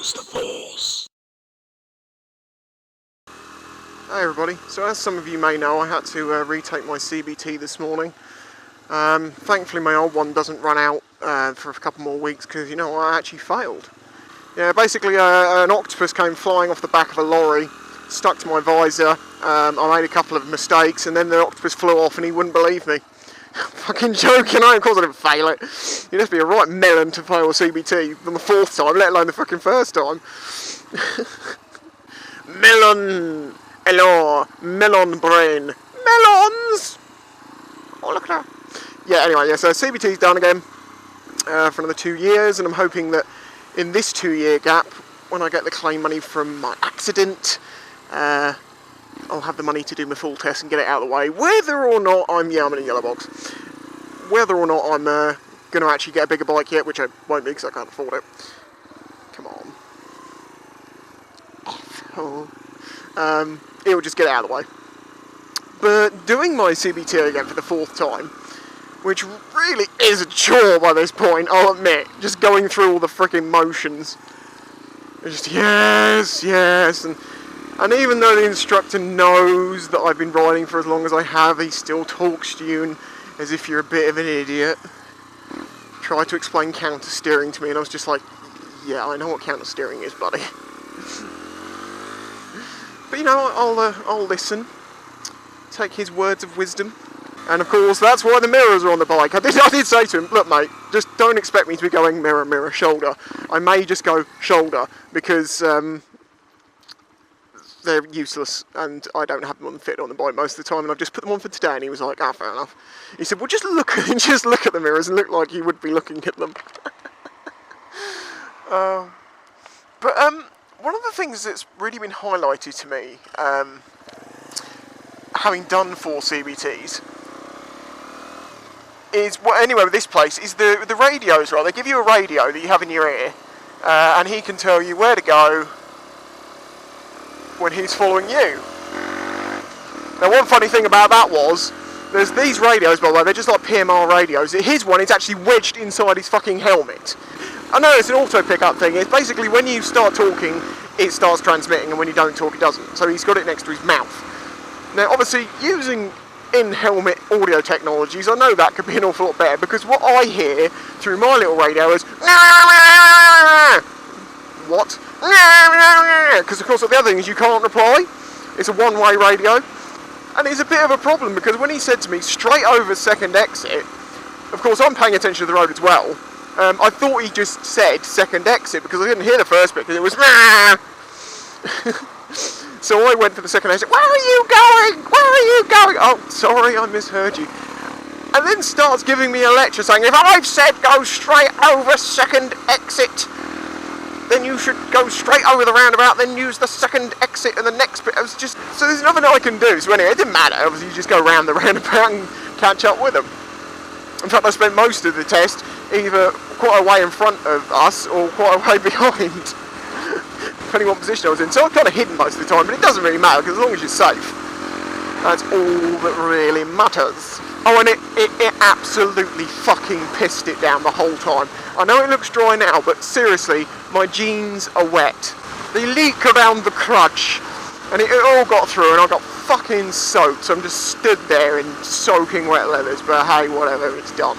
use the Force. Hi everybody, so as some of you may know, I had to retake my CBT this morning. Thankfully my old one doesn't run out for a couple more weeks because, you know, I actually failed. Yeah, basically an octopus came flying off the back of a lorry, stuck to my visor. I made a couple of mistakes and then the octopus flew off and he wouldn't believe me. Fucking joking, of course I didn't fail it. You'd have to be a right melon to fail a CBT on the fourth time, let alone the fucking first time. Melon! Hello, melon brain. Melons! Oh, look at that. Yeah, anyway, yeah, so CBT's done again for another 2 years, and I'm hoping that in this 2-year gap, when I get the claim money from my accident, I'll have the money to do my full test and get it out of the way, whether or not I'm in a yellow box. Whether or not I'm going to actually get a bigger bike yet, which I won't be because I can't afford it. Come on. It will just get it out of the way. But doing my CBT again for the fourth time, which really is a chore by this point, I'll admit, just going through all the freaking motions. It's just yes, and even though the instructor knows that I've been riding for as long as I have, he still talks to you and, as if you're a bit of an idiot. Tried to explain counter steering to me, and I was just like, yeah, I know what counter steering is, buddy. But you know, I'll listen, take his words of wisdom, and of course that's why the mirrors are on the bike. I did say to him, look mate, just don't expect me to be going mirror, mirror, shoulder. I may just go shoulder, because they're useless, and I don't have them on fit on the bike most of the time, and I've just put them on for today, and he was like, ah, fair enough. He said, well, just look at the mirrors and look like you would be looking at them. One of the things that's really been highlighted to me, having done 4 CBTs, is, well, anyway, with this place, is the radios, right? They give you a radio that you have in your ear, and he can tell you where to go when he's following you. Now, one funny thing about that was, there's these radios, by the way, they're just like PMR radios. His one is actually wedged inside his fucking helmet. I know it's an auto pickup thing. It's basically when you start talking, it starts transmitting, and when you don't talk, it doesn't. So he's got it next to his mouth. Now, obviously, using in-helmet audio technologies, I know that could be an awful lot better, because what I hear through my little radio is, what? Because of course the other thing is you can't reply. It's a one-way radio, and it's a bit of a problem, because when he said to me straight over second exit, of course I'm paying attention to the road as well. I thought he just said second exit because I didn't hear the first bit because it was so I went for the second exit. Where are you going? Where are you going? Oh, sorry, I misheard you. And then starts giving me a lecture saying, if I've said go straight over second exit, then you should go straight over the roundabout, then use the second exit and the next bit. I was just, so there's nothing I can do. So anyway, it didn't matter. Obviously, you just go around the roundabout and catch up with them. In fact, I spent most of the test either quite a way in front of us or quite a way behind, depending what position I was in. So I'm kind of hidden most of the time, but it doesn't really matter, because as long as you're safe, that's all that really matters. Oh, and it absolutely fucking pissed it down the whole time. I know it looks dry now, but seriously, my jeans are wet. They leak around the crutch, and it all got through, and I got fucking soaked, so I'm just stood there in soaking wet leathers, but hey, whatever, it's done.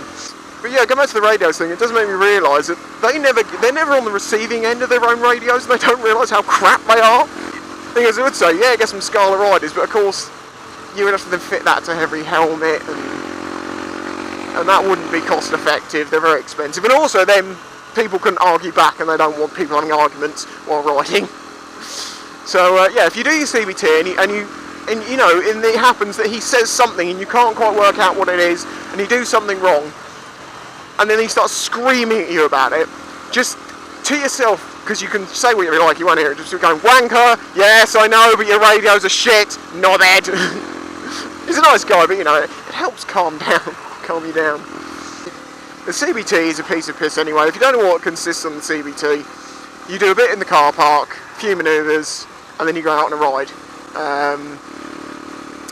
But yeah, going back to the radios thing, it does make me realise that they're never on the receiving end of their own radios, and they don't realise how crap they are. The thing is, I would say, yeah, get some Scala riders, but of course, you would have to then fit that to every helmet, and that wouldn't be cost effective. They're very expensive, and also then people can argue back, and they don't want people having arguments while riding. So yeah, if you do your CBT and you know, it happens that he says something and you can't quite work out what it is, and you do something wrong, and then he starts screaming at you about it, just to yourself, because you can say what you like, you won't hear it, just going, wanker, yes, I know, but your radios are shit, knobhead. He's a nice guy, but you know, it helps calm you down. The CBT is a piece of piss anyway. If you don't know what consists on the CBT, you do a bit in the car park, a few manoeuvres, and then you go out on a ride.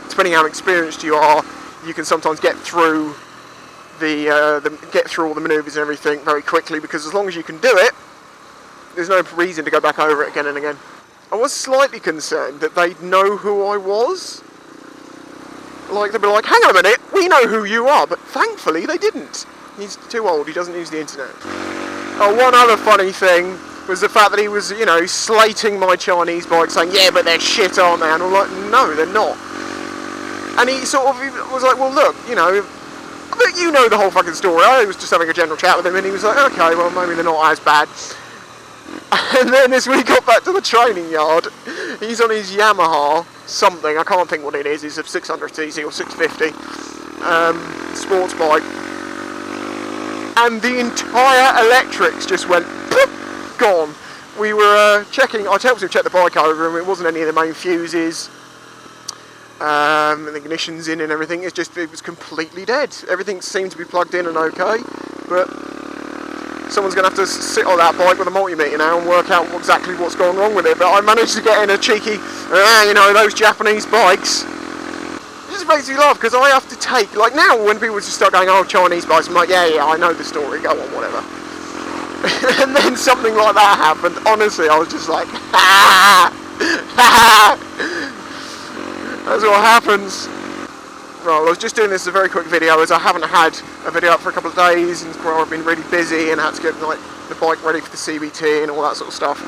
Depending how experienced you are, you can sometimes get through get through all the manoeuvres and everything very quickly, because as long as you can do it, there's no reason to go back over it again and again. I was slightly concerned that they'd know who I was. Like, they'd be like, hang on a minute, we know who you are, but thankfully they didn't. He's too old, he doesn't use the internet. Oh, one other funny thing was the fact that he was, you know, slating my Chinese bike, saying, yeah, but they're shit, aren't they? And I'm like, no, they're not. And he sort of was like, well, look, you know, but you know the whole fucking story. I was just having a general chat with him, and he was like, okay, well, maybe they're not as bad. And then as we got back to the training yard, he's on his Yamaha something, I can't think what it is, it's a 600cc or 650 sports bike. And the entire electrics just went poof, gone. We were checking, I helped him check the bike over, and it wasn't any of the main fuses. The ignition's in and everything, it was completely dead. Everything seemed to be plugged in and okay, but someone's going to have to sit on that bike with a multimeter now and work out exactly what's gone wrong with it. But I managed to get in a cheeky, you know, those Japanese bikes. It just makes me laugh, because I have to take, like now when people just start going, oh, Chinese bikes, I'm like, yeah, I know the story, go on, whatever. And then something like that happened, honestly, I was just like, ha ha. That's what happens. Right, I was just doing this as a very quick video, as I haven't had a video up for a couple of days, and I've been really busy and had to get like the bike ready for the CBT and all that sort of stuff.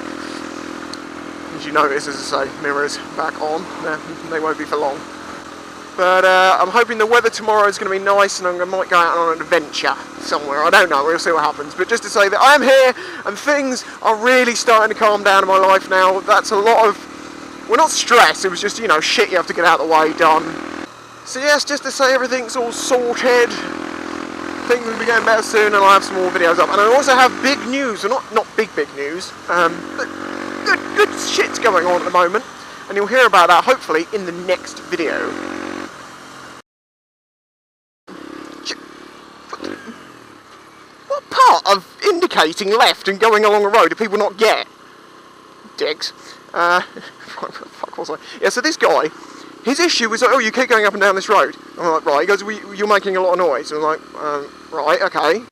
As you notice, as I say, mirrors back on. They won't be for long. But I'm hoping the weather tomorrow is going to be nice, and I might go out on an adventure somewhere. I don't know, we'll see what happens. But just to say that I am here, and things are really starting to calm down in my life now. That's a lot of, well, not stress, it was just, you know, shit you have to get out of the way done. So yes, just to say everything's all sorted, things will be getting better soon, and I'll have some more videos up. And I also have big news, or not big news, but good shit's going on at the moment, and you'll hear about that hopefully in the next video. What part of indicating left and going along a road do people not get? Dicks. What the fuck was I? Yeah, so this guy, his issue was like, oh, you keep going up and down this road. I'm like, right. He goes, well, you're making a lot of noise. I'm like, right, okay.